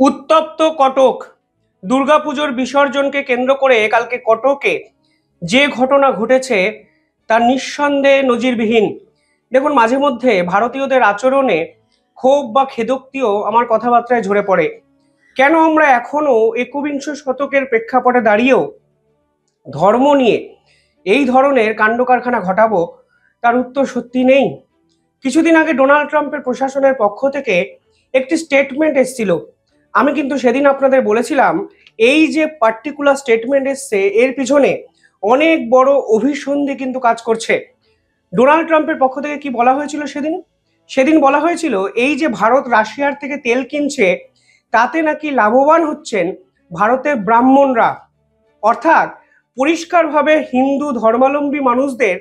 উত্তপ্ত কটক। দুর্গাপুজোর বিসর্জনকে কেন্দ্র করে কালকে কটকে যে ঘটনা ঘটেছে তা নিঃসন্দেহে নজিরবিহীন। দেখুন, মাঝে মধ্যে ভারতীয়দের আচরণে ক্ষোভ বা খেদোক্তিও আমার কথাবার্তায় ঝরে পড়ে। কেন আমরা এখনো একবিংশ শতকের প্রেক্ষাপটে দাঁড়িয়েও ধর্ম নিয়ে এই ধরনের কাণ্ড কারখানা ঘটাবো, তার উত্তর সত্যি নেই। কিছুদিন আগে ডোনাল্ড ট্রাম্পের প্রশাসনের পক্ষ থেকে একটি স্টেটমেন্ট এসেছিল। আমি কিন্তু সেদিন আপনাদের বলেছিলাম, এই যে পার্টিকুলার স্টেটমেন্ট এসছে এর পিছনে অনেক বড় অভিসন্ধি কিন্তু কাজ করছে। ডোনাল্ড ট্রাম্পের পক্ষ থেকে কি বলা হয়েছিল সেদিন? সেদিন বলা হয়েছিল এই যে ভারত রাশিয়ার থেকে তেল কিনছে, তাতে নাকি লাভবান হচ্ছেন ভারতের ব্রাহ্মণরা। অর্থাৎ পরিষ্কারভাবে হিন্দু ধর্মাবলম্বী মানুষদের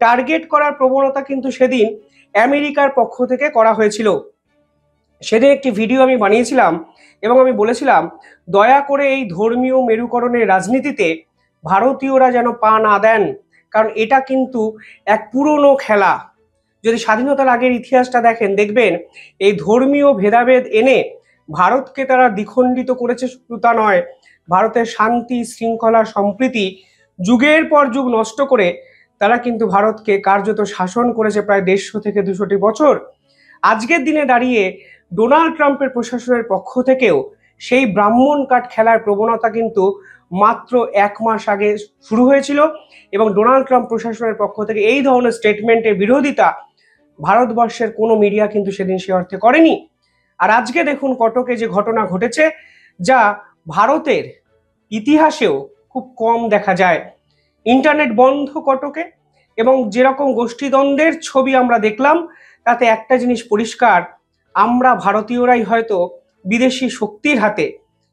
টার্গেট করার প্রবণতা কিন্তু সেদিন আমেরিকার পক্ষ থেকে করা হয়েছিল। সেদিন একটি ভিডিও আমি বানিয়েছিলাম এবং আমি বলেছিলাম, দয়া করে এই ধর্মীয় মেরুকরণের রাজনীতিতে ভারতীয়রা যেন পা না দেন, কারণ এটা কিন্তু এক পুরনো খেলা। যদি স্বাধীনতার আগের ইতিহাসটা দেখেন, দেখবেন এই ধর্মীয় ভেদাভেদ এনে ভারতকে তারা দ্বিখণ্ডিত করেছে। শুধু তা নয়, ভারতের শান্তি শৃঙ্খলা সম্প্রীতি যুগের পর যুগ নষ্ট করে তারা কিন্তু ভারতকে কার্যত শাসন করেছে প্রায় 150 থেকে 200 বছর। আজকের দিনে দাঁড়িয়ে ডোনাল্ড ট্রাম্পের প্রশাসনের পক্ষ থেকেও সেই ব্রাহ্মণ কাঠ খেলার প্রবণতা কিন্তু মাত্র 1 মাস আগে শুরু হয়েছিল এবং ডোনাল্ড ট্রাম্প প্রশাসনের পক্ষ থেকে এই ধরনের স্টেটমেন্টের বিরোধিতা ভারতবর্ষের কোনো মিডিয়া কিন্তু সেদিন সে অর্থে করেনি। আর আজকে দেখুন কটকে যে ঘটনা ঘটেছে, যা ভারতের ইতিহাসেও খুব কম দেখা যায়। ইন্টারনেট বন্ধ কটকে এবং যেরকম গোষ্ঠীদ্বন্দ্বের ছবি আমরা দেখলাম, তাতে একটা জিনিস পরিষ্কার, আমরা ভারতীয়রাই হয়তো বিদেশি শক্তির হাতে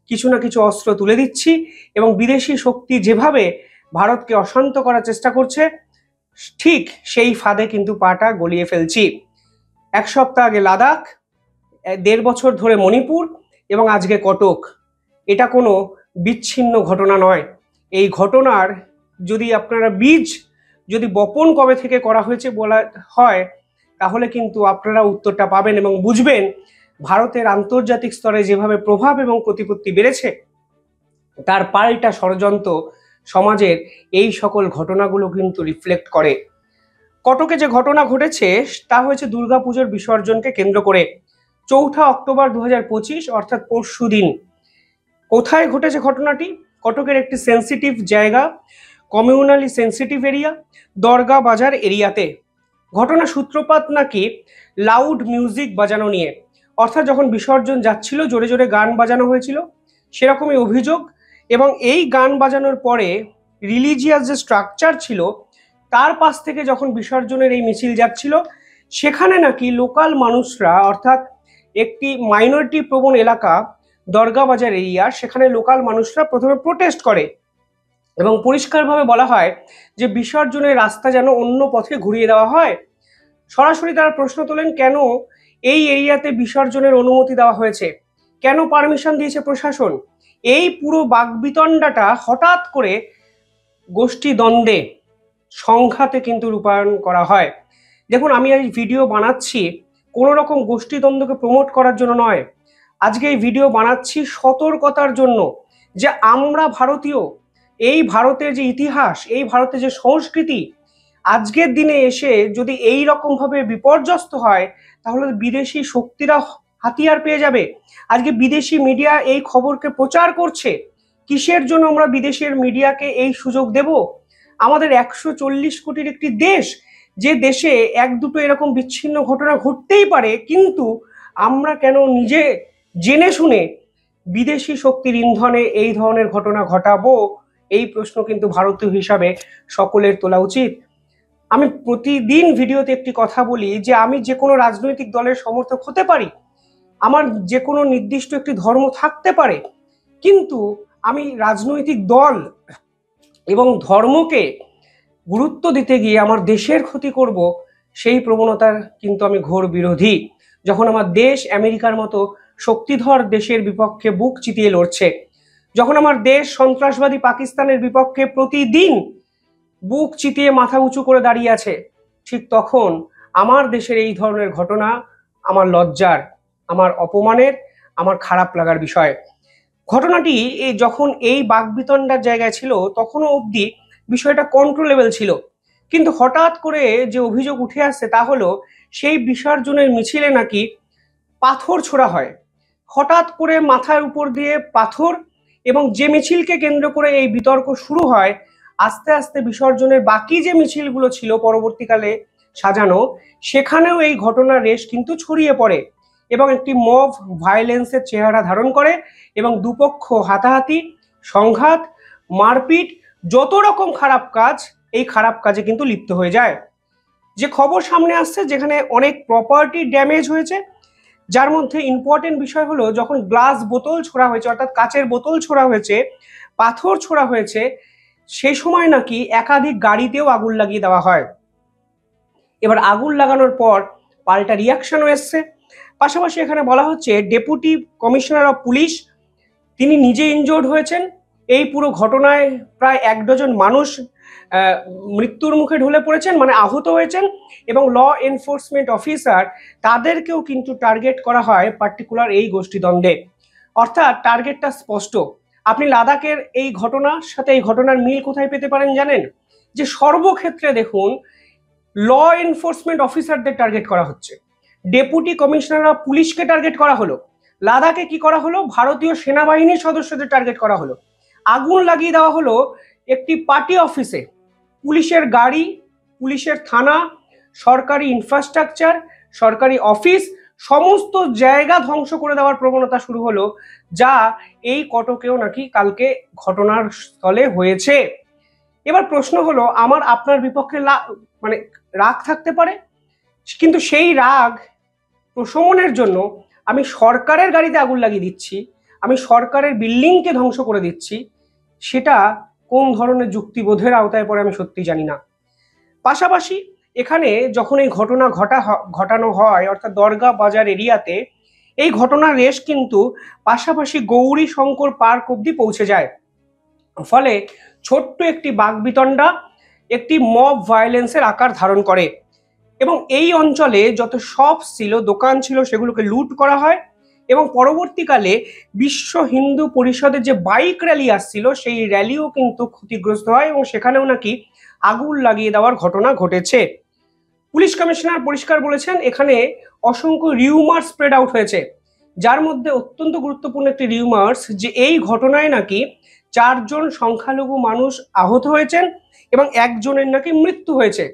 কিছু না কিছু অস্ত্র তুলে দিচ্ছি এবং বিদেশি শক্তি যেভাবে ভারতকে অশান্ত করার চেষ্টা করছে, ঠিক সেই ফাঁদে কিন্তু পাটা গলিয়ে ফেলছি। 1 সপ্তাহ আগে লাদাখ, 1.5 বছর ধরে মণিপুর এবং আজকে কটক। এটা কোনো বিচ্ছিন্ন ঘটনা নয়। এই ঘটনার যদি আপনারা বীজ যদি বপন কবে থেকে করা হয়েছে বলা হয়, তাহলে কিন্তু আপনারা উত্তরটা পাবেন এবং বুঝবেন ভারতের আন্তর্জাতিক স্তরে যেভাবে প্রভাব এবং প্রতিপত্তি বেড়েছে, তার পাল্টা ষড়যন্ত্র সমাজের এই সকল ঘটনাগুলো কিন্তু রিফ্লেক্ট করে। কটকে যে ঘটনা ঘটেছে তা হয়েছে দুর্গাপুজোর বিসর্জনকে কেন্দ্র করে। 4 অক্টোবর 2025, অর্থাৎ পরশু দিন। কোথায় ঘটেছে ঘটনাটি? কটকের একটি সেন্সিটিভ জায়গা, কমিউনালি সেন্সিটিভ এরিয়া, দরগা বাজার এরিয়াতে। ঘটনা সূত্রপাত নাকি লাউড মিউজিক বাজানো নিয়ে, অর্থাৎ যখন বিসর্জন যাচ্ছিল জোরে জোরে গান বাজানো হয়েছিল, সেরকমই অভিযোগ। এবং এই গান বাজানোর পরে রিলিজিয়াস যে স্ট্রাকচার ছিল তার পাশ থেকে যখন বিসর্জনের এই মিছিল যাচ্ছিল, সেখানে নাকি লোকাল মানুষরা, অর্থাৎ একটি মাইনরিটি প্রবণ এলাকা দরগা বাজার এরিয়া, সেখানে লোকাল মানুষরা প্রথমে প্রোটেস্ট করে এবং পরিষ্কারভাবে বলা হয় যে বিসর্জনের রাস্তা যেন অন্য পথে ঘুরিয়ে দেওয়া হয়। সরাসরি তারা প্রশ্ন তোলেন, কেন এই এরিয়াতে বিসর্জনের অনুমতি দেওয়া হয়েছে, কেন পারমিশন দিয়েছে প্রশাসন। এই পুরো বাকবিতণ্ডাটা হঠাৎ করে গোষ্ঠী দ্বন্দ্বে সংঘাতে কিন্তু রূপায়ণ করা হয়। দেখুন, আমি এই ভিডিও বানাচ্ছি কোনো রকম গোষ্ঠী দ্বন্দ্বকে প্রমোট করার জন্য নয়। আজকে এই ভিডিও বানাচ্ছি সতর্কতার জন্য, যে আমরা ভারতীয়, এই ভারতের যে ইতিহাস, এই ভারতের যে সংস্কৃতি, আজকের দিনে এসে যদি এই রকমভাবে বিপর্যস্ত হয়, তাহলে বিদেশি শক্তিরা হাতিয়ার পেয়ে যাবে। আজকে বিদেশি মিডিয়া এই খবরকে প্রচার করছে। কিসের জন্য আমরা বিদেশের মিডিয়াকে এই সুযোগ দেব? আমাদের 140 কোটির একটি দেশ, যে দেশে 1-2 এরকম বিচ্ছিন্ন ঘটনা ঘটতেই পারে, কিন্তু আমরা কেন নিজে জেনে শুনে বিদেশি শক্তির ইন্ধনে এই ধরনের ঘটনা ঘটাবো? এই প্রশ্ন কিন্তু ভারতীয় হিসাবে সকলের তোলা উচিত। আমি প্রতিদিন ভিডিওতে একটি কথা বলি যে আমি যে কোনো রাজনৈতিক দলের সমর্থক হতে পারি, আমার যে কোনো নির্দিষ্ট একটি ধর্ম থাকতে পারে, কিন্তু আমি রাজনৈতিক দল এবং ধর্মকে গুরুত্ব দিতে গিয়ে আমার দেশের ক্ষতি করব, সেই প্রবণতার কিন্তু আমি ঘোর বিরোধী। যখন আমার দেশ আমেরিকার মতো শক্তিধর দেশের বিপক্ষে বুক চিতিয়ে লড়ছে, যখন আমার দেশ সন্ত্রাসবাদী পাকিস্তানের বিপক্ষে প্রতিদিন বুক চিতিয়ে মাথা উঁচু করে দাঁড়িয়ে আছে, ঠিক তখন আমার দেশের এই ধরনের ঘটনা আমার লজ্জার, আমার অপমানের, আমার খারাপ লাগার বিষয়। ঘটনাটি যখন এই বাকবিতণ্ডার জায়গায় ছিল তখনও অবধি বিষয়টা কন্ট্রোলেবল ছিল, কিন্তু হঠাৎ করে যে অভিযোগ উঠে আসছে তা হলো সেই বিসর্জনের মিছিলে নাকি পাথর ছোড়া হয়। হঠাৎ করে মাথার উপর দিয়ে পাথর, এবং যে মিছিলকে কেন্দ্র করে এই বিতর্ক শুরু হয়, আস্তে আস্তে বিসর্জনের বাকি যে মিছিলগুলো ছিল পরবর্তীকালে সাজানো, সেখানেও এই ঘটনার রেশ কিন্তু ছড়িয়ে পড়ে এবং একটি মব ভায়োলেন্সের চেহারা ধারণ করে এবং দুপক্ষ হাতাহাতি, সংঘাত, মারপিট, যত রকম খারাপ কাজ, এই খারাপ কাজে কিন্তু লিপ্ত হয়ে যায়। যে খবর সামনে আসছে যেখানে অনেক প্রপার্টি ড্যামেজ হয়েছে, যার মধ্যে ইম্পর্টেন্ট বিষয় হলো যখন গ্লাস বোতল ছোড়া হয়েছে, অর্থাৎ কাচের বোতল ছোড়া হয়েছে, পাথর ছোড়া হয়েছে, সেই সময় নাকি একাধিক গাড়িতেও আগুন লাগিয়ে দেওয়া হয়। এবার আগুন লাগানোর পর পাল্টা রিয়াকশনও এসছে। পাশাপাশি এখানে বলা হচ্ছে ডেপুটি কমিশনার অফ পুলিশ তিনি নিজে ইনজোর্ড হয়েছেন। এই পুরো ঘটনায় প্রায় 1 ডজন মানুষ মৃত্যুর মুখে ঢলে পড়েছেন, মানে আহত হয়েছেন, এবং ল এনফোর্সমেন্ট অফিসার তাদেরকেও কিন্তু টার্গেট করা হয় পার্টিকুলার এই গোষ্ঠীদ্বন্দ্বে। অর্থাৎ টার্গেটটা স্পষ্ট। আপনি লাদাখের এই ঘটনার সাথে এই ঘটনার মিল কোথায় পেতে পারেন জানেন? যে সর্বক্ষেত্রে দেখুন ল এনফোর্সমেন্ট অফিসারদের টার্গেট করা হচ্ছে, ডেপুটি কমিশনার অফ পুলিশকে টার্গেট করা হলো, লাদাখে কি করা হলো, ভারতীয় সেনাবাহিনীর সদস্যদের টার্গেট করা হলো, আগুন লাগিয়ে দেওয়া হলো একটি পার্টি অফিসে, পুলিশের গাড়ি, পুলিশের থানা, সরকারি ইনফ্রাস্ট্রাকচার, সরকারি অফিস, সমস্ত জায়গা ধ্বংস করে দেওয়ার প্রবণতা শুরু হলো, যা এই কটকেও নাকি কালকে ঘটনার স্থলে হয়েছে। এবার প্রশ্ন হলো আমার আপনার বিপক্ষে মানে রাগ থাকতে পারে, কিন্তু সেই রাগ প্রশমনের জন্য আমি সরকারের গাড়িতে আগুন লাগিয়ে দিচ্ছি, আমি সরকারের বিল্ডিংকে ধ্বংস করে দিচ্ছি, সেটা কোন ধরনের যুক্তিবোধের আওতায় পড়ে আমি সত্যি জানি না। পাশাপাশি এখানে যখন এই ঘটনা ঘটানো হয়, অর্থাৎ দরগা বাজার এরিয়াতে, এই ঘটনার রেশ কিন্তু পাশাপাশি গৌরী শঙ্কর পার্ক অব্দি পৌঁছে যায়। ফলে ছোট্ট একটি বাকবিতণ্ডা একটি মব ভায়োলেন্সের আকার ধারণ করে এবং এই অঞ্চলে যত শপ ছিল, দোকান ছিল, সেগুলোকে লুট করা হয় এবং পরবর্তীকালে বিশ্ব হিন্দু পরিষদের যে বাইক র্যালি আসছিল সেই র্যালিও কিন্তু ক্ষতিগ্রস্ত হয় এবং সেখানেও নাকি আগুন লাগিয়ে দেওয়ার ঘটনা ঘটেছে। পুলিশ কমিশনার পরিষ্কার বলেছেন এখানে অসংখ্য রিউমার স্প্রেড আউট হয়েছে, যার মধ্যে অত্যন্ত গুরুত্বপূর্ণ একটি রিউমার্স যে এই ঘটনায় নাকি 4 জন সংখ্যালঘু মানুষ আহত হয়েছেন এবং 1 জনের নাকি মৃত্যু হয়েছে।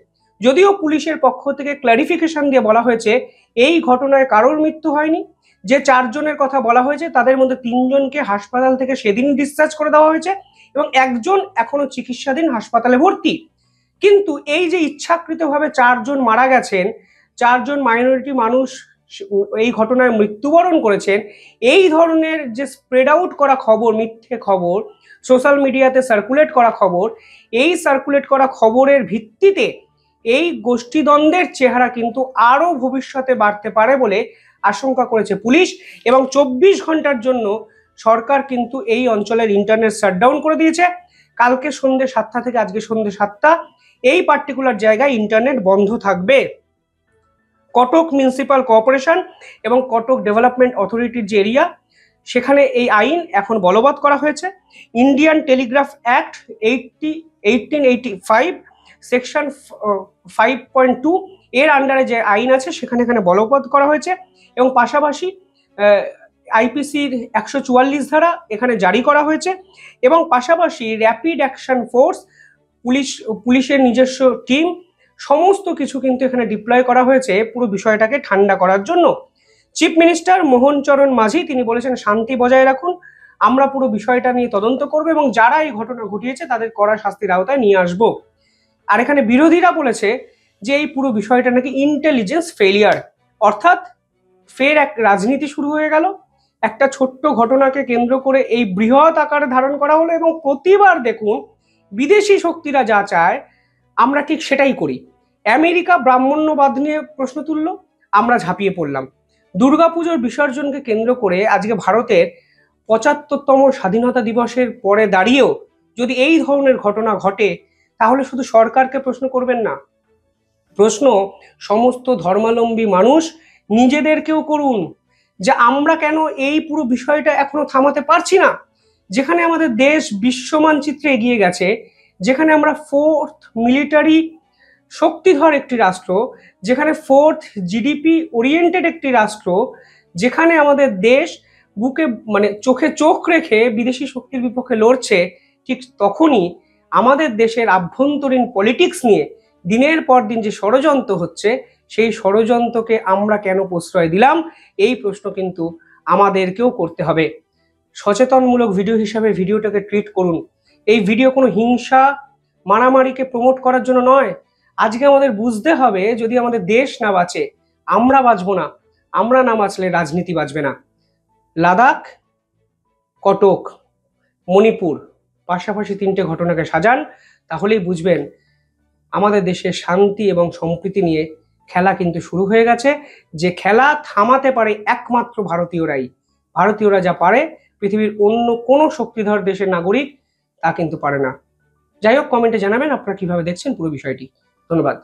যদিও পুলিশের পক্ষ থেকে ক্ল্যারিফিকেশন দিয়ে বলা হয়েছে এই ঘটনায় কারোর মৃত্যু হয়নি, যে 4 জনের কথা বলা হয়েছে তাদের মধ্যে 3 জনকে হাসপাতাল থেকে সেদিন ডিসচার্জ করে দেওয়া হয়েছে এবং 1 জন এখনো চিকিৎসাধীন হাসপাতালে ভর্তি। কিন্তু এই যে ইচ্ছাকৃতভাবে 4 জন মারা গেছেন, 4 জন মাইনরিটি মানুষ এই ঘটনায় মৃত্যুবরণ করেছেন, এই ধরনের যে স্প্রেড আউট করা খবর, মিথ্যে খবর, সোশ্যাল মিডিয়াতে সার্কুলেট করা খবর, এই সার্কুলেট করা খবরের ভিত্তিতে এই গোষ্ঠীদ্বন্দ্বের চেহারা কিন্তু আরো ভবিষ্যতে বাড়তে পারে বলে আশঙ্কা করেছে পুলিশ এবং 24 ঘন্টার জন্য সরকার কিন্তু এই অঞ্চলের ইন্টারনেট শাটডাউন করে দিয়েছে। কালকে সন্ধ্যে 7টা থেকে আজকে সন্ধ্যে 7টা এই পার্টিকুলার জায়গায় ইন্টারনেট বন্ধ থাকবে। কটক মিউনিসিপাল কর্পোরেশন এবং কটক ডেভেলপমেন্ট অথরিটির যে এরিয়া, সেখানে এই আইন এখন বলবৎ করা হয়েছে। ইন্ডিয়ান টেলিগ্রাফ অ্যাক্ট 1885 সেকশন 5.2 এর আন্ডারে যে আইন আছে সেখানে বলবৎ করা হয়েছে এবং পাশাপাশি আইপিসির 144 ধারা এখানে জারি করা হয়েছে এবং পাশাপাশি র্যাপিড অ্যাকশন ফোর্স, পুলিশের নিজস্ব টিম, সমস্ত কিছু কিন্তু এখানে ডিপ্লয় করা হয়েছে পুরো বিষয়টাকে ঠান্ডা করার জন্য। চিফ মিনিস্টার মোহন চরণ মাঝি তিনি বলেছেন শান্তি বজায় রাখুন, আমরা পুরো বিষয়টা নিয়ে তদন্ত করব এবং যারা এই ঘটনা ঘটিয়েছে তাদের কড়া শাস্তির আওতায় নিয়ে আসব। আর এখানে বিরোধীরা বলেছে যে এই পুরো বিষয়টা নাকি ইন্টেলিজেন্স ফেলিয়ার, অর্থাৎ ফের এক রাজনীতি শুরু হয়ে গেল। একটা ছোট্ট ঘটনাকে কেন্দ্র করে এই বৃহৎ আকারে ধারণ করা হলো এবং প্রতিবার দেখুন বিদেশি শক্তিরা যা চায় আমরা ঠিক সেটাই করি। আমেরিকা ব্রাহ্মণ্যবাদ নিয়ে প্রশ্ন তুলল, আমরা ঝাঁপিয়ে পড়লাম। দুর্গাপুজোর বিসর্জনকে কেন্দ্র করে আজকে ভারতের 75তম স্বাধীনতা দিবসের পরে দাঁড়িয়েও যদি এই ধরনের ঘটনা ঘটে তাহলে শুধু সরকারকে প্রশ্ন করবেন না, প্রশ্ন সমস্ত ধর্মাবলম্বী মানুষ নিজেদেরকেও করুন। যে আমরা কেন এই পুরো বিষয়টা এখনো থামাতে পারছি না। যেখানে আমাদের দেশ বিশ্ব মানচিত্রে এগিয়ে গেছে, যেখানে আমরা ফোর্থ মিলিটারি শক্তিধর একটি রাষ্ট্র, যেখানে ফোর্থ জিডিপি ওরিয়েন্টেড একটি রাষ্ট্র, যেখানে আমাদের দেশ বুকে মানে চোখে চোখ রেখে বিদেশি শক্তির বিপক্ষে লড়ছে, ঠিক তখনই আমাদের দেশের আভ্যন্তরীণ পলিটিক্স নিয়ে দিনের পর দিন যে ষড়যন্ত্র হচ্ছে, সেই ষড়যন্ত্রকে আমরা কেন প্রশ্রয় দিলাম, এই প্রশ্ন কিন্তু আমাদেরকেও করতে হবে। সচেতনমূলক ভিডিও হিসাবে ভিডিওটাকে ট্রিট করুন। এই ভিডিও কোনো হিংসা মারামারিকে প্রমোট করার জন্য নয়। আজকে আমাদের বুঝতে হবে, যদি আমাদের দেশ না বাঁচে, আমরা বাঁচবো না। আমরা না বাঁচলে রাজনীতি বাঁচবে না। লাদাখ, কটক, মণিপুর পাশাপাশি তিনটে ঘটনাকে সাজান, তাহলেই বুঝবেন আমাদের দেশে শান্তি এবং সম্প্রীতি নিয়ে খেলা কিন্তু শুরু হয়ে গেছে। যে খেলা থামাতে পারে একমাত্র ভারতীয়রাই। ভারতীয়রা যা পারে পৃথিবীর অন্য কোনো শক্তিধর দেশের নাগরিক তা কিন্তু পারে না। যাই হোক, কমেন্টে জানাবেন আপনারা কিভাবে দেখছেন পুরো বিষয়টি। ধন্যবাদ।